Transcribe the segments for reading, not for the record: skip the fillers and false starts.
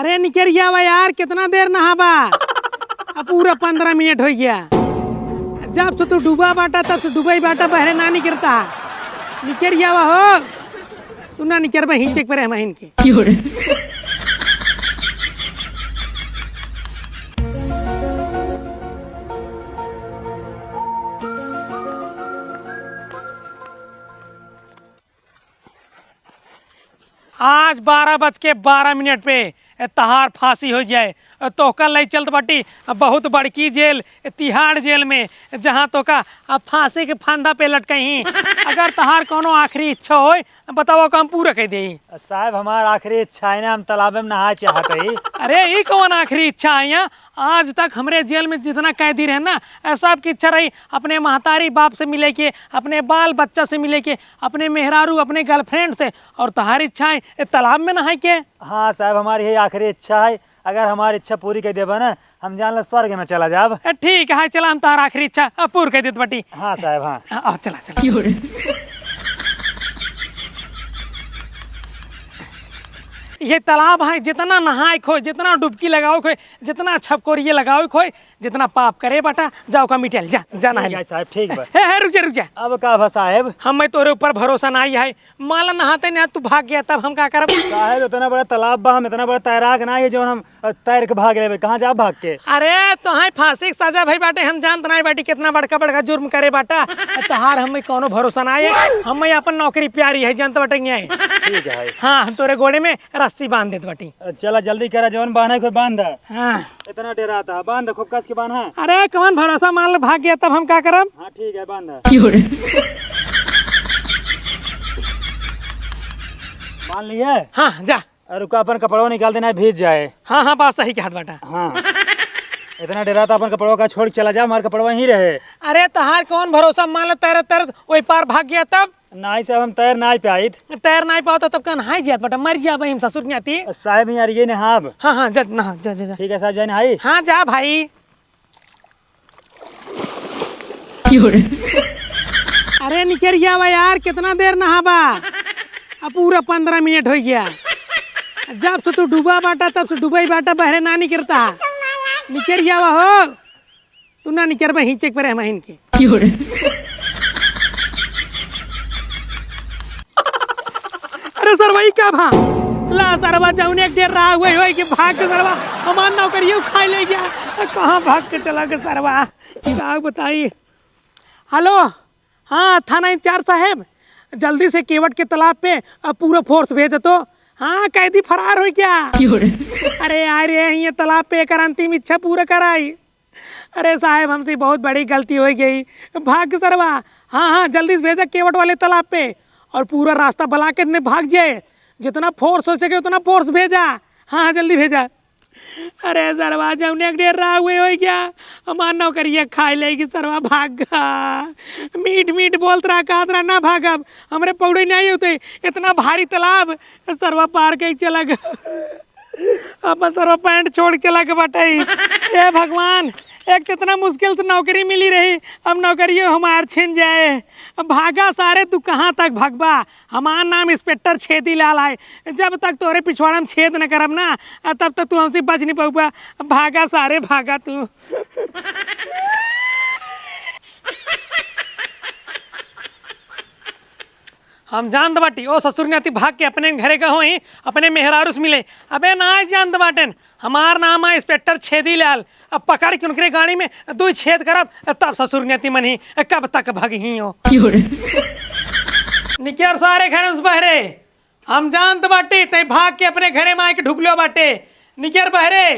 अरे निकल गया वा यार, कितना देर नहाबा। अब पूरा 15 मिनट हो गया। जब से तू डूबा बाटा तब से डूबा ही बाटा, बहरे ना निकलता। निकल गया वा हो तू ना निकल बा हिंचक पर हम इनके आज 12:12 पे तहार फांसी हो जाए तो का ले चलत बाटी बहुत बड़की जेल, तिहाड़ जेल में, जहाँ तो का फांसी के फंदा पे लटकही। अगर तहार कोनो आखिरी इच्छा हो बताओ का हम पूरा कह दे। साहब हमार आखिरी इच्छा है ना, हम तालाब में नहा चाहत है। अरे ये कौन आखिरी इच्छा है यहाँ? आज तक हमारे जेल में जितना कैदी रहे ना, सबकी इच्छा रही अपने महतारी बाप से मिले के, अपने बाल बच्चा से मिले के, अपने मेहरारू अपने गर्लफ्रेंड से। और तुम्हारी इच्छा है तालाब में नहाए के। हाँ साहब हमारी यही आखिरी इच्छा है। अगर हमारी इच्छा पूरी कर देबा ना, हम जान लो स्वर्ग में चला जाब। ठीक है चला, हम तुम्हारा आखिरी इच्छा पूरी कर देते बटी। हाँ साहब हाँ चला चला। ये तालाब है, जितना नहाए खोए, जितना डुबकी लगाओ खोए, जितना छपकोरिये लगाओ खोए, जितना पाप करे बेटा जाओ का मिटेल जा जाना है साहब। ठीक बा। है रुक जा रुक जा। अब का भा साहब, हमें तोरे ऊपर भरोसा नहीं है। मान ला नहाते नहीं तू भाग गया तब हम क्या करब? साहब इतना बड़ा तालाब बा, हम इतना बड़ा तैराक ना है जो हम तैर के भाग ले। कहाँ जा भाग के? अरे तो है फांसी की सजा भाई बाटे, हम जानते नहीं बाटी कितना बड़का बड़का जुर्म करे बाटा। तहार हमें कोनो भरोसा ना है। हमें अपन नौकरी प्यारी है, जानते बटेंगे। ठीक है। हाँ हम तोरे गोड़े में रस्सी बांध देते बाटी। चला जल्दी करा, जवन बांधा कोई बांध। हाँ इतना डरा था, बांध खूब कस के बांधा। अरे कौन भरोसा, मान लो भाग गया तब हम क्या करब? हाँ ठीक है बांध। मान लिए? हाँ जा। रुका, अपन कपड़वा निकाल देना, भीज जाए। हाँ हाँ बात सही कहत बाटा। हाँ इतना डरा था, अपन कपड़वा का छोड़ चला जा, हमारे कपड़वा ही रहे। अरे तहार कौन भरोसा, मान लो तैर तैर वही पार भाग गया तब? नहीं साहब हम तैर नहीं पाइत। तैर नहीं पाता तब का नहाई जात बेटा, मर जा भाई, हम ससुर नहीं आती। साहब यार ये नहाब। हाँ हाँ जा नहा जा जा, जा। ठीक है साहब जाए नहाई। हाँ जा भाई। अरे निकल गया वा यार, कितना देर नहाबा। अब पूरा 15 मिनट हो गया। जब से तू डूबा बाटा तब से डूबा ही बाटा, बहरे ना निकलता। निकल गया वा हो तू ना निकल बा हिंचक पर हम इनके। अरे सर वही का भा ला सरवा जाऊन एक देर रहा हुए हो कि भाग के सरवा हमार नौकरियों खा ले गया। कहाँ भाग के चला के सरवा क्या बताई। हेलो हाँ थाना इंचार्ज साहब, जल्दी से केवट के तालाब पे अब पूरा फोर्स भेज तो। हाँ कैदी फरार हो क्या? अरे यार ये तालाब पे एक अंतिम इच्छा पूरा कराई। अरे साहब हमसे बहुत बड़ी गलती हो गई, भाग के सरवा। हाँ हाँ जल्दी से भेजा केवट वाले तालाब पे, और पूरा रास्ता बला के ने भाग जाए। जितना फोर्स हो सके उतना फोर्स भेजा। हाँ हाँ जल्दी भेजा। अरे सरवा जौने एक डेर रहा हुए हो क्या, हमार नौकरिया खाई लेगी सरवा, भागा। मीठ मीठ बोलत रहा, कहत रहा ना भागब, हमरे पौड़े नहीं होते। इतना भारी तालाब सरवा पार के चला गया। अब सरवा पैंट छोड़ के चला के बटाई। हे भगवान, एक कितना मुश्किल से नौकरी मिली रही, अब नौकरियों हमार छिन जाए। अब भागा सारे, तू कहाँ तक भागबा? हमार नाम इंस्पेक्टर छेदी लाल है। जब तक तोरे पिछवाड़ा में छेद न करब ना, तब तक तू हमसे बच नहीं पाऊबा। भागा सारे भागा तू। हम जान बाटी ओ ससुर ने भाग के अपने घरे का होई, अपने मेहरारू से मिले। अबे ना जान बाटन, हमार नाम है इंस्पेक्टर छेदी लाल। अब पकड़ के उनके गाड़ी में 2 छेद करब, तब ससुर ने मनी कब तक भागी हो। निकर सारे घर उस बहरे, हम जानते बाटी ते भाग के अपने घरे में आके ढुकलो बाटे। निकर बहरे,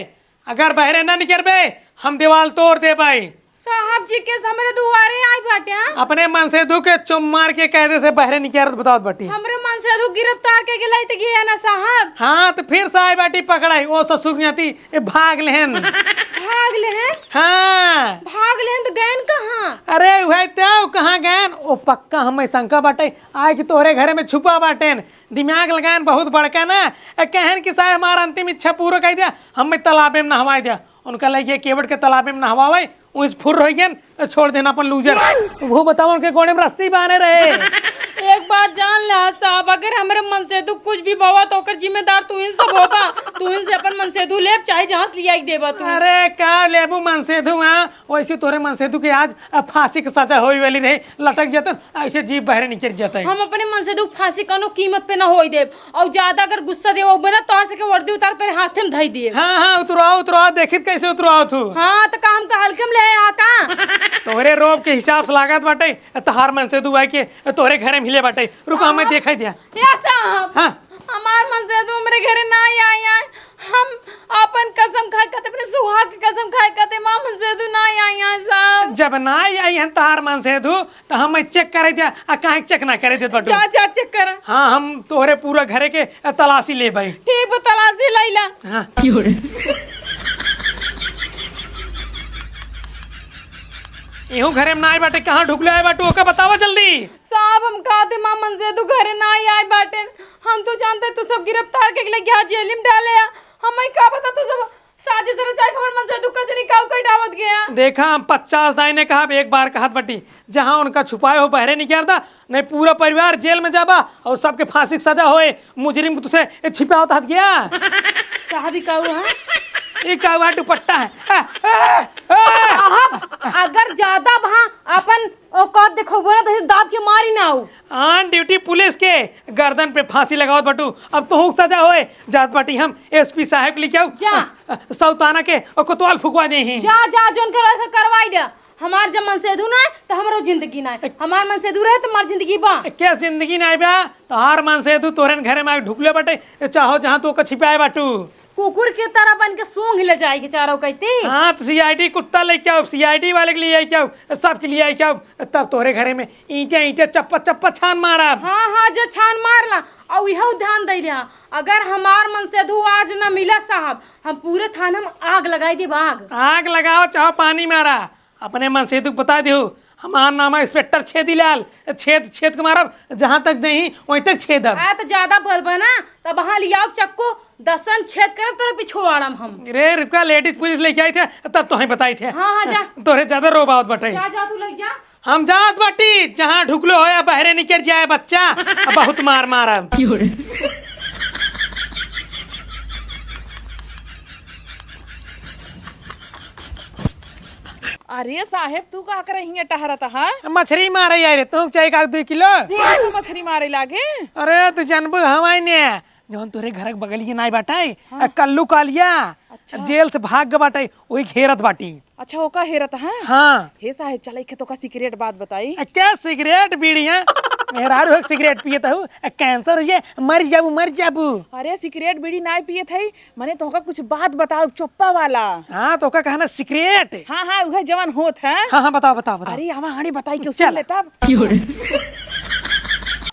अगर बहरे ना निकर बे हम दीवार तोड़ दे भाई। साहब जी के हमरे दुआरे आई बाटे। अपने मन से दू के चुम मार के कहदे से बहरे निकर बताओ बाटी। हमरे मन से दू गिरफ्तार के गेलाई त गया ना साहब। हाँ तो फिर साई बाटी पकड़ाई ओ ससुर न्याती भाग लेहन। भाग ले हैं? हाँ भाग ले हैं तो गैन कहाँ? अरे वही तो कहाँ गैन, ओ पक्का हमें शंका बाटे आए कि तोहरे घरे में छुपा बाटेन। दिमाग लगान बहुत बड़का ना, कहन कि साहब हमारा अंतिम इच्छा पूरा कर दिया, हमें तालाबे में नहवा दिया। उनका लगे केवट के तालाबे में नहवावे, उस फुर रही छोड़ देना अपन लूजर। वो बताओ उनके गोड़े में रस्सी बांधे रहे। एक एक बात जान ला साहब, अगर हमारे मन से तू कुछ भी बाबा तो ओकर जिम्मेदार तू इन सब होगा। तू इनसे अपन मन से तू ले चाहे जहाँ से लिया देबा तू। अरे का लेबू मनसेधु वैसे तोरे मनसेधु के आज फांसी के सजा होई वाली रही, लटक जतन ऐसे जीभ बहरे निकल जाता है। हम अपने मन से तू फांसी कनो कीमत पे ना होई देब, और ज्यादा अगर गुस्सा देबो बना तोर से के वर्दी उतार तोरे हाथे में धई देब। हाँ उतरो देखित कैसे उतरो तू। हाँ तो काम का हल्के में ले आ का। तोहरे रोब के हिसाब से लागत बाटे तहार मनसेधु आई के तोरे घरे मिले बाटे। रुको हमें देखा दिया। या साहब हाँ हमार मन से तू मेरे घरे ना आई हम अपन कसम खाए कहते अपने सुहाग की कसम खाए कहते मां मन से तू ना आई साहब। जब ना आई हैं तहार मनसेधु तो हम चेक करे दिया आ काहे चेक ना करे देत बाटू। जा चेक कर। हाँ हम तोहरे पूरा घरे के तलाशी ले भाई। ठीक है तलाशी लैला। हाँ इहू घरे में ना आई बाटे, कहाँ ढुकले आए बाटू ओका बतावा जल्दी। साहब हम कहते मां मन से तू घरे ना आई बाटे, हम तो जानते तू सब गिरफ्तार के लिए गया जेल में डाले। हमें का पता तू सब साजिश रचाई खबर मन से तू कजरी काऊ कई डावत गया। देखा हम 50 दाई ने कहा एक बार कहत बटी जहाँ उनका छुपाए हो बहरे नहीं करता नहीं पूरा परिवार जेल में जाबा और सबके फांसी की सजा होए। मुजरिम को तुसे छिपाओ हथ गया। साहब काऊ है ये का दुपट्टा है। अगर ज्यादा वहाँ अपन औकात देखोगे ना तो दाब के मारी ना आऊ। ऑन ड्यूटी पुलिस के गर्दन पे फांसी लगाओ बटू। अब तो सजा होए जात बाटी हम एसपी साहब लिखे आओ सौताना के और कोतवाल फुकवा दे हैं। जा जोन करवाई दे। हमार जब मन से ना है तो हमारो जिंदगी ना है, हमार मन से दूर है तो हमार जिंदगी बा। क्या जिंदगी ना बा तो हार मन से तोरे घरे में ढुकले बटे चाहो जहाँ तू छिपाए बाटू। कुकुर के तरह बन के सूंघ ले जाएगी चारों कहती। हाँ तो सीआईडी कुत्ता लेके आओ, सीआईडी वाले के लिए आओ, सबके लिए आओ, तब तोरे घरे में ईंटे चप्पा छान मारा। हाँ जो छान मारला और यह ध्यान दे लिया अगर हमार मन से धू आज न मिला साहब हम पूरे थाना में आग लगाई दे। आग लगाओ चाहो पानी मारा, अपने मन से बता दो हमार नाम है इंस्पेक्टर छेदीलाल। छेद के मारब जहाँ तक नहीं वहीं तक छेदब। तो ज्यादा बोलबा ना तब वहाँ लियाओ चक्कू दसन छेद कर तोरे पिछवाड़म हम। रे रिपका लेडीज पुलिस लेके आई थे तब तो बताई थे। हाँ जा तोरे ज्यादा रोबावत बटे। जा तू लग जा। हम जात बाटी जहाँ ढुकलो हो या बहरे निकल जाए बच्चा बहुत मार मारा। अरे साहेब तू का कर रही है टहरता है? मछली मारे यार तू चाहिए का 2 किलो मछली मारे लागे। अरे तू जानबू हमारे ने जौन तोरे घर के बगल के नाई बाटाई कल्लू कालिया जेल से भाग ग बाटाई वही घेरत बाटी। अच्छा ओका हेरत है। हाँ हे साहेब चले के तो का सिगरेट बात बताई। क्या सिगरेट बीड़ी है मेहरारू सिगरेट पियत हूँ कैंसर हो जाए मर जाबू। अरे सिगरेट बीड़ी ना पिए थे मने तो का कुछ बात बताओ चुप्पा वाला। हाँ तो का कहना सिगरेट। हाँ वह जवान होत है। हाँ बताओ। अरे आवा हाड़ी बताई क्यों चल लेता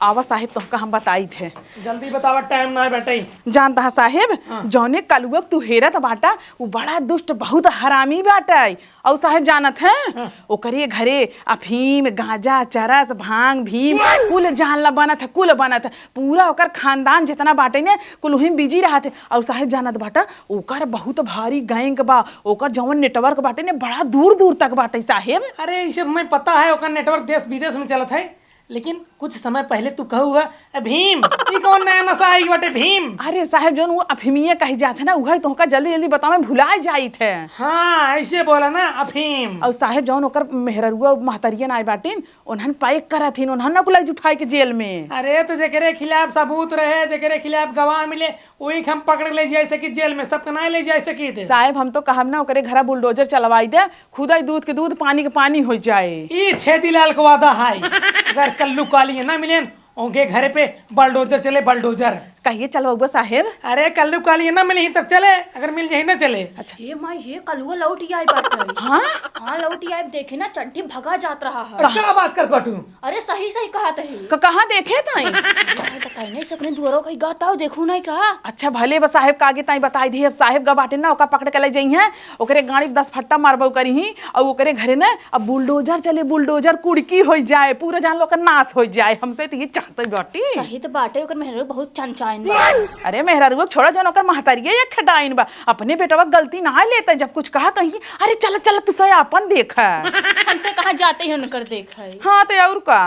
आवा साहेब तुमका हम बताई थे। जल्दी बतावा टाइम ना बैठे। जानता है साहेब जौने कलुआ तू हेरत बाटा वो बड़ा दुष्ट बहुत हरामी बाटा और साहेब जानत है ओकरे घरे अफीम गांजा चरस भांग भीम कुल जानला बनत है कुल बनत है पूरा ओकर खानदान जितना बाटे ने कुल उही बिजी रहत है। और साहेब जानत बाटा ओकर बहुत भारी गैंग बा ओकर जौन नेटवर्क बाटे ने बड़ा दूर तक बाटे साहेब। अरे इसे हमें पता है ओकर नेटवर्क देश विदेश में चलत है लेकिन कुछ समय पहले तू कहूगा भीम ये कौन नया नशा आई बटे भीम। अरे साहब जोन वो अफीमिया कही जाते ना वही तो जल्दी बतावे भुला जाई थे। हाँ ऐसे बोला ना अफीम। और साहब जोन ओकर मेहररुआ महतरिया नाई बाटिन उन्हन पैक करथिन उन्हन न कुलाई उठाई के जेल में। अरे तो जेकरे खिलाफ सबूत रहे जेकरे खिलाफ गवाह मिले वही हम पकड़ ले जाए सकी जेल में सबके ना ले जाए सकी थे। साहब हम तो कहब ना ओकरे घरा बुलडोजर चलवाई दे खुदा दूध के दूध पानी के पानी हो जाए। ये छेदीलाल को वादा है अगर कल्लू काली ना मिले उनके घरे पे बलडोजर चले बलडोजर। कहिए चलो बउआ साहेब। अरे कल्लू काली ना मिली तब चले अगर मिल जाए ना चले। अच्छा हे माई हे कलुआ लौट आई बात। हाँ लौट आई देखे ना चट्टी भगा जात रहा है। क्या बात कर बाटू। अरे सही कहत है कहाँ देखे ताई बताई नहीं सकने दुआरो कहीं गाता देखू नहीं कहा। अच्छा भले बस साहेब कागे ताई बताई दी साहेब गा बाटे ना ओका पकड़ के ले जाई हैं ओकरे गाड़ी 10 फट्टा मारबो करी ही और ओकरे घरे ना अब बुलडोजर चले बुलडोजर कुड़की हो जाए पूरा जान लो का नाश हो जाए हमसे तो ये चाहते बाटी। सही तो बाटे ओकर मेहर बहुत चंचाइन बा। अरे मेहरारू छोड़ा जन ओकर महतरिया या खडाइन बा अपने बेटवा गलती ना लेता जब कुछ कहा कहीं अरे चल तू सया अपन देखा हमसे कहा जाते ही उनकर देखा। हाँ तो और का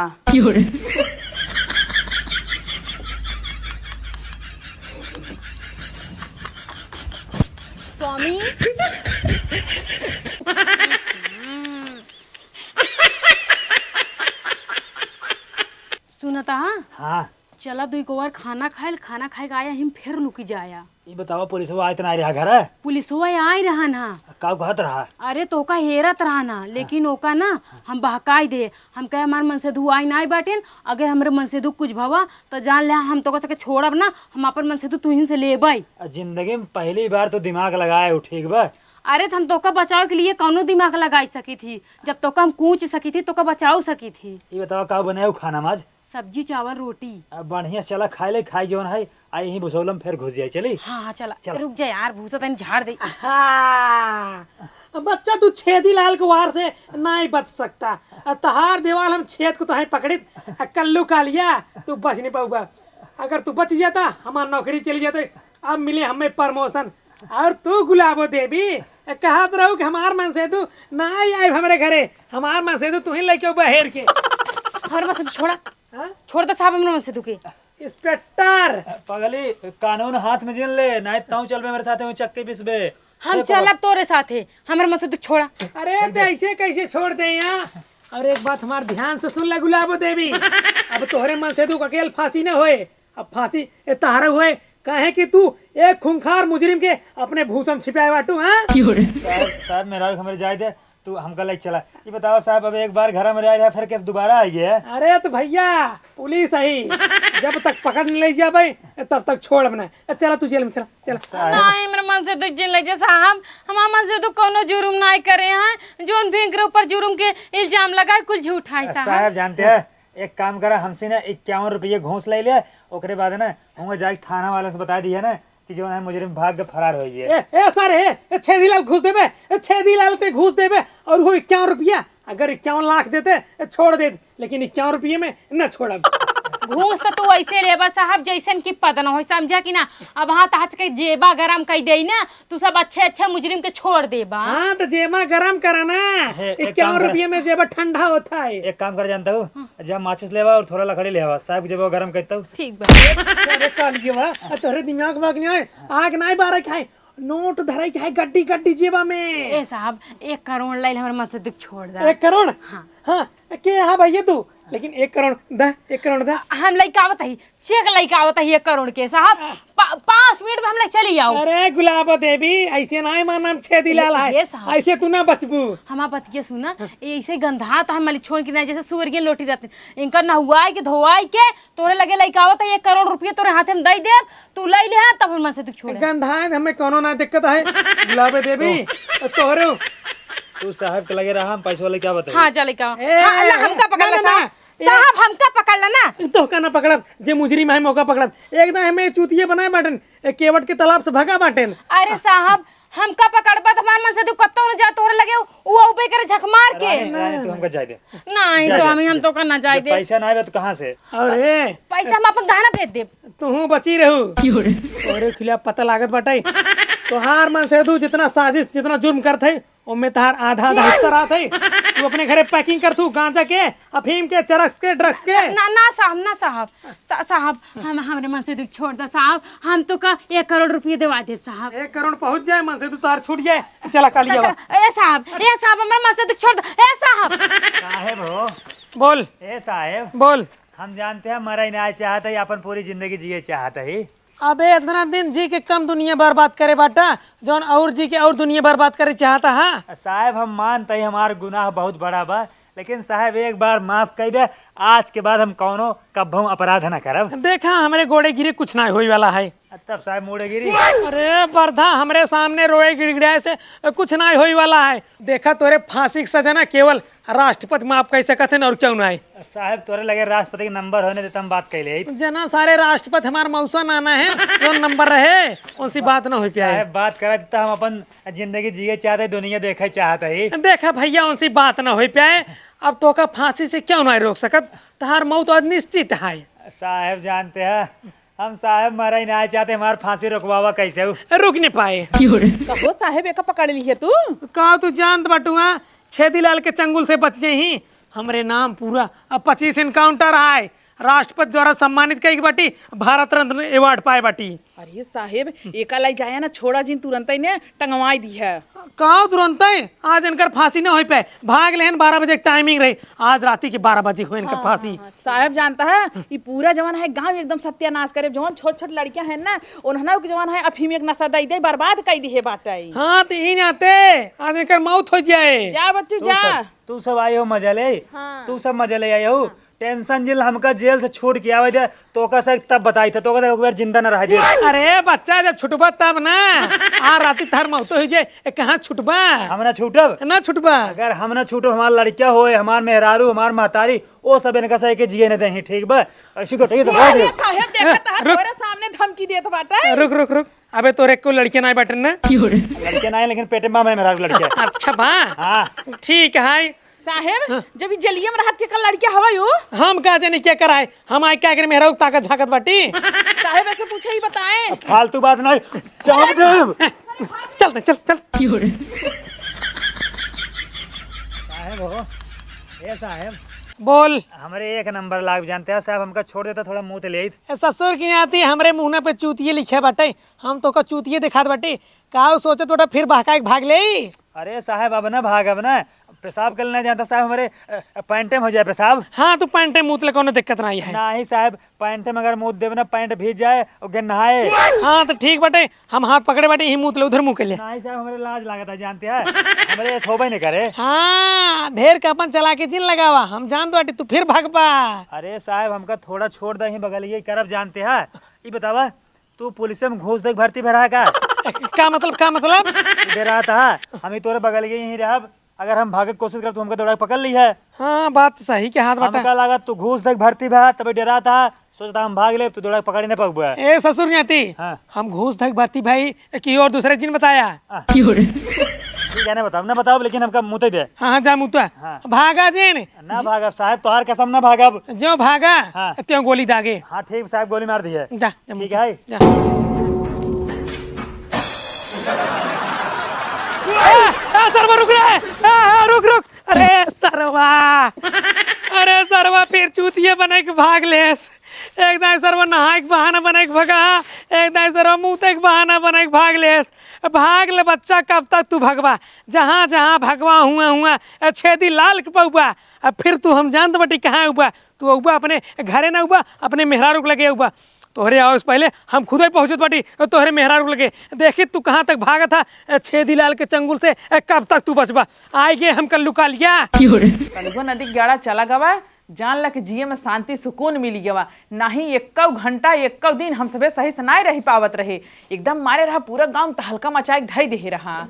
स्वामी सुनता हाँ चला दो एक बार खाना खाए आया हम फिर लुकी जाया। ये बताओ पुलिस वो आयत ना रहा घर है पुलिस हुआ आई रहा ना। का कहत रहा अरे तो का हेरत रहा ना लेकिन ओका ना हम बहकाई दे हम कहे हमारे मन से धु आई ना बाटेन अगर हमारे मन से दुख कुछ भवा तो जान ले हम तो सके छोड़ब ना हम अपन मन से तू ही से लेबई। जिंदगी में पहली बार तो दिमाग लगाए हो ठीक बा। अरे तो हम तोका बचाव के लिए कौनो दिमाग लगाई सकी थी जब तोका हम कूच सकी थी तोका बचाव सकी थी। ये बताओ का बनाए खाना माज सब्जी चावल रोटी। अब बढ़िया से चला खाए ले खाई जवन है आई यही भुसौलम फिर घुस जाए चली। हाँ चला रुक जा यार भूसा तन झाड़ दे। हाँ, बच्चा तू छेदी लाल कुवार से नहीं बच सकता। तहार देवाल हम छेद को तो पकड़ी कल्लू का लिया तू बच नहीं पाऊगा। अगर तू बच जाता हमारी नौकरी चली जाते अब मिले हमें प्रमोशन। और तू गुलाबो देवी कहत रहो कि हमार मन से तू ना आए हमारे घरे हमार मन से तू ही लेके बहेर के हमारे मन से तू छोड़ा हाँ? छोड़ दे साहब हमारे मन से तू के इंस्पेक्टर पगली कानून हाथ में जिन ले नहीं ताऊ चल बे मेरे साथ में चक्के पिसबे। हम चलब तोरे साथे हमारे मन से तू छोड़ा। अरे तो ऐसे कैसे छोड़ दे यहाँ। और एक बात हमारे ध्यान से सुन ले गुलाबो देवी अब तोहरे मन से तू अकेले फांसी न होए अब फांसी तहारे हुए कहे कि तू एक खूंखार मुजरिम के अपने भूसम छिपाए बाटू। हाँ साहब मेरा हमारे जाए दे तू हमका लाइक चला। ये बताओ साहब अब एक बार घर में रह फिर कैसे दोबारा आई है। अरे तो भैया पुलिस आई जब तक पकड़ नहीं ले जा भाई तब तक छोड़ बना। चला तू जेल में चला चला। नहीं मेरे मन से तू जिन ले जा साहब हमारे मन से तो कोनो जुर्म नहीं करे हैं जोन भी के ऊपर जुर्म के इल्जाम लगाए कुल झूठा है साहब। साहब जानते हैं एक काम करा हमसे ना 51 रुपये घूस ले लिया ओकरे बाद ना होंगे जाके थाना वाले से बता दिया ना कि जो है मुजरिम भाग के फरार हो गया। ए सर ए छेदी लाल घूस देबे छेदी लाल पे घूस देबे और वो 51 रुपया अगर 51 लाख देते छोड़ देते लेकिन 51 रुपये में न छोड़ा। घूस तो तू ऐसे लेबा साहब जैसन की पता न हो समझा कि ना अब हाँ तहत के जेबा गरम कर दे ना तू सब अच्छे मुजरिम के छोड़ देबा। हाँ तो जेबा गरम कराना 51 रुपये में जेबा ठंडा होता है। एक काम कर जानता हूँ जब माचिस लेवा और थोड़ा लकड़ी लेवा साहब जब गरम करता हूँ ठीक बा। अरे काल जेबा तोरे दिमाग में नहीं आए आग नहीं बारह खाए नोट धराई के है गड्डी जेबा में। ए साहब 1 करोड़ ले हमारे मन से दुख छोड़ दा। 1 करोड़ हाँ हाँ के हाँ भैया तू लेकिन 1 करोड़ दा 1 करोड़ दा। हम लइका आवत ही चेक लइका आवत ही 1 करोड़ के साहब 5 मिनट में हम ले चली जाओ। अरे गुलाबो देवी ऐसे ना मार नाम छेदी लाल ये है साहब। ऐसे तू ना बचबू। हमारा पतिया सुना ऐसे गंधा तो हम छोड़ के ना जैसे सुअर के लोटी रहते इनका नहुआई के धोआई के तोरे लगे लइका आवत है 1 करोड़ रुपया तोरे हाथ में दे दे तू ले ले तब हम मन से तू छोड़। गंधाए हमें कोनो ना दिक्कत है गुलाबो देवी तोहरे तू साहब के लगे रहा हम पैसे वाले क्या बताइए। हाँ चल लइका ए, हाँ अल्लाह हमका पकड़ ले ना, ना, साहब साहब हमका पकड़ ले ना तो का ना पकड़ब जे मुजरिम है मौका पकड़ब एकदम हमें चूतिए बनाए बाटन केवट के तालाब से भगा बाटन। अरे साहब हमका पकड़बा तो हमारे मन से तू कत्तो न जा तोरे लगे वो ऊपर करे झक मार के। रानी तू हमका जाए दे नहीं स्वामी हम तो का ना जाए दे पैसा ना आवे तो कहाँ से। अरे पैसा हम अपन गहना भेज दे। तू बची रहू तोरे खिलाफ पता लागत बाटे तोहार मन से तू जितना साजिश जितना जुर्म करते उनमें तहार आधा हिस्सा रहा थे। तू अपने घरे पैकिंग कर तू गांजा के अफीम के चरस के ड्रग्स के। ना साहब साहब हम हमारे मन से दुख छोड़ दो साहब हम तो का 1 करोड़ रुपये दिवा दे साहब। 1 करोड़ पहुंच जाए मन से तू तार छूट जाए चला का लिया ए साहब हमारे मन से दुख छोड़ दो ए साहब। साहेब हो बोल ए साहेब बोल। हम जानते हैं मरा ना चाहता है अपन पूरी जिंदगी जिए चाहता ही। अबे इतना दिन जी के कम दुनिया बर्बाद करे बाटा जौन और जी के और दुनिया बर्बाद करे चाहता। हाँ साहब हम मानते हैं हमारा गुनाह बहुत बड़ा बा लेकिन साहब एक बार माफ कर दे आज के बाद हम कौनो कब हम अपराध न करब। देखा हमारे गोड़े गिरे कुछ ना होई वाला है। तब साहब मुड़े गिरी। अरे बरधा हमरे सामने रोए गिड़गिड़ाए से कुछ ना होई वाला है। देखा तोरे फांसी की सजा ना केवल राष्ट्रपति माफ कर सकते और क्यों ना है। साहब तोरे लगे राष्ट्रपति के नंबर होने देता हम बात कर ले जना सारे राष्ट्रपति हमारे मौसा नाना है जो नंबर रहे उनसी बात ना हो पाए। साहब बात करा देता हम अपन जिंदगी जिए चाहते दुनिया देखे चाहते ही। देखा भैया उनसी बात ना हो पाए अब तो का फांसी से क्यों नहीं रोक सकत तहार मौत आज निश्चित है। साहब जानते हैं हम साहब मरा ही ना चाहते हमार फांसी रुकवावा कैसे हो? रुक नहीं पाए। कहो साहेब एक पकड़ ली है तू का तू जानत बटुआ छेदी लाल के चंगुल से बच ही हमरे नाम पूरा अब 25 इनकाउंटर आए राष्ट्रपति द्वारा सम्मानित कई बाटी, भारत रत्न अवार्ड पाए बाटी। अरे साहेब एका लाई जाया ना छोड़ा जिन तुरंत ही ने टंगवाई दी है। कहा तुरंत आज इनकर फांसी न हो पाए, भाग लेन 12 बजे टाइमिंग रही, आज रात के 12 बजे हो इनकर फांसी। साहेब जानता है ये पूरा जवान है गांव एकदम सत्यानाश करे, जवान छोट छोट लड़कियां हैं ना उन्होंने के जवान है अफीम एक नशा दई दे बर्बाद कर दी है बाटाई। हाँ तो ही आते आज इनकर मौत हो जाए। जा बच्चू जा। तू सब आई हो मजा ले, तू सब मजा ले आई हो। टेंशन जिल हमका जेल से छूट के आवे दे तो का से तब बताई था तो का एक बार जिंदा न रह जाए। अरे बच्चा जब छुटबा तब ना, आ राती थार मौत हो जाए, कहाँ छुटबा? हम ना छूटब ना छुटबा। अगर हम ना छूटो हमार लड़किया होए, हमार मेहरारू, हमार महतारी, ओ सब इनका सही के जिए न दे, ठीक बा? ऐसी को ठीक है तो भाग अरे दे। साहेब देखा था तोरे सामने धमकी देत बाटा। रुक रुक रुक, अबे तोरे को लड़के ना बैठन ना? लड़के ना है लेकिन पेटे में मेहरारू लड़किया। अच्छा बा, हाँ ठीक है। साहेब जब ये जलिये में रहत के कल लड़किया हवा यो हम का जाने क्या कराए, हम आए क्या करे मेहरा ताकत झाकत बाटी। साहेब ऐसे पूछे ही बताएं। फालतू बात नहीं, चल चल चल। साहब हो, ए साहब बोल। हमारे एक नंबर लाग जानते हैं साहब, हमका छोड़ देता थोड़ा मुंह ते ले। ससुर की आती हमरे मुंह पे चूतिये लिखे बाटे, हम तो का चूतिये दिखात बाटी, का सोचे तो फिर बहका के भाग ले। अरे साहब अब ना भाग, अब ना पेशाब करना जानता साहब, हमारे पैंटे में हो जाए पेशाब। हाँ तू पैंटे मुँह कोनो दिक्कत नहीं है। नहीं साहब पैंटे में अगर मुंह देवे ना पैंट भीज जाए और गे नहाए। हाँ तो ठीक बाटे, हम हाथ पकड़े बाटे ही मुँह उधर मुँह के लिए। नहीं साहब हमारे लाज लागत है जानते हैं, हमारे थोबा ही नहीं करे। हाँ ढेर कपन चला के जिन लगावा, हम जान दो तू फिर भाग पा। अरे साहब हमका थोड़ा छोड़ दे बगल ये करब जानते हैं। ये बतावा तू पुलिस में घूस देख भर्ती भरा का? का मतलब का मतलब? दे रहा था हम ही तोरे बगल के यहीं रहब, अगर हम भागे की कोशिश कर तो हमका दौड़ा पकड़ ली है। हाँ बात सही के हाथ बाटा। हमका लगा तू घूस देख भर्ती भरा तभी डरा था, सोचता हम भाग ले, तू दौड़ा पकड़ नहीं पाऊंगा। ए ससुर न्याती, हाँ। हम घूस धक भरती भाई की और दूसरे जिन बताया। ठीक है ना बताओ ना बताओ, लेकिन हमका मुँह दे। हाँ हाँ जा मुता हाँ। भागा जिन ना भागब साहब, तोहार कसम ना भागब। जो भागा हाँ। त्यों गोली दागे। हाँ ठीक साहब गोली मार दी है। जा ठीक है जा। सरवा रुक रहा है, रुक रुक। अरे सरवा, अरे सरवा फिर चूतिये बने के भाग लेस। एक दाई सरवा नहाए के बहाना बने के भगा, एक दाई सरवा मुँह के बहाना बने के भाग लेस। भाग ले बच्चा, कब तक तू भगवा? जहाँ जहाँ भगवा हुआ हुआ छेदी लाल के पौबा। अब फिर तू हम जानते बटी कहाँ हुआ, तू हुआ अपने घरे ना हुआ, अपने मेहरारू के लगे हुआ। तोहरे आओ पहले हम खुद ही पहुंचत बाटी, तोहरे मेहरारू लगे देखी तू कहाँ तक भागा था छेदी लाल के चंगुल से, कब तक तू बचबा? आएगे हम कल लुका लिया। कलुआ नदी गाड़ा चला गवा, जान ला के जिये में शांति सुकून मिली गवा। नहीं एक्को घंटा एक्को दिन हम सबे सही से नहीं रही पावत रहे, एकदम मारे रहा पूरा गांव तहलका मचाए धई दे रहा।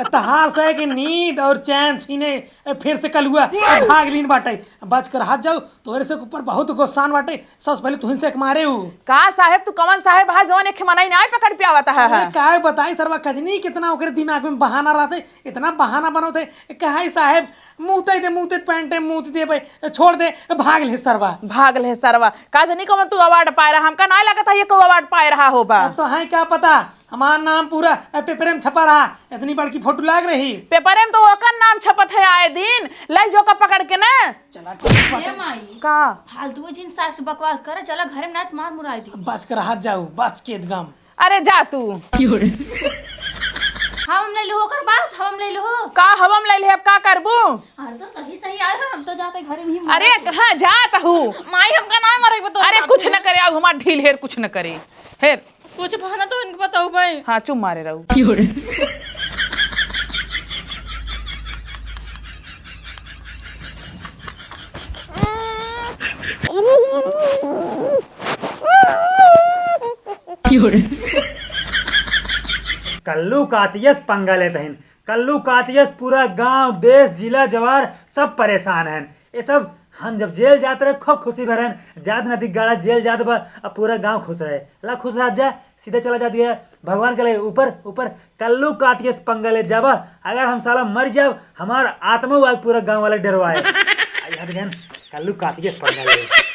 तहार से कि नींद और चैन छीने फिर से कल हुआ भाग लीन बाटे। बच कर हाथ जाओ, तोहरे से ऊपर बहुत गुस्सान बाटे, सबसे पहले तुहिन से एक मारे हूँ। का साहेब तू कमन साहेब हा जवन एक मनाई नहीं पकड़ पे आवता है। काय बताई सरवा कजनी कितना ओकरे दिमाग में बहाना रहते, इतना बहाना बनोते। कहा साहेब मुँहते पैंटे मुँह दे भाई छोड़ दे, भाग ले सरवा। भाग ले सरवा का जनी कमन तू अवार्ड पाए रहा, हमका नहीं लगा था ये को अवार्ड पाए रहा होगा। तो है क्या पता, हमारा नाम पूरा पेपर में छपा रहा, इतनी बड़की फोटो लाग रही पेपर में तो ओकर नाम छपत है आए दिन, ले जो का पकड़ के ना। चला ये माई का फालतू जिन साहब से बकवास करे, चला घर में नाच मार मुराई दी। बच कर हाथ जाओ, बच के एकदम। अरे जा तू। हम ले लो कर बात, हम ले लो का हवम ले ले अब का करबू? अरे तो सही सही आए हम तो जाते घर में ही। अरे कहाँ जात हूँ माई हमका ना मरे बतो। अरे कुछ न करे अब हमार ढील हेर कुछ न करे हेर। कुछ बहाना तो इनको बताओ भाई। हाँ चुप मारे रहू। कल्लू कातियस पंगा लेते हैं, कल्लू कातियस पूरा गांव देश जिला जवार सब परेशान हैं। ये सब हम जब जेल जाते रहे खूब खुशी भरन, जात नदी गाड़ा जेल जाते बा, अब पूरा गांव खुश रहे। ला खुश रह जा, सीधे चला जाती है भगवान के लिए ऊपर ऊपर। कल्लू कातियस पंगा ले जाबा, अगर हम साला मर जाब हमार आत्मा पूरा गांव वाले डरवाए। कल्लू कातियस पंगा ले।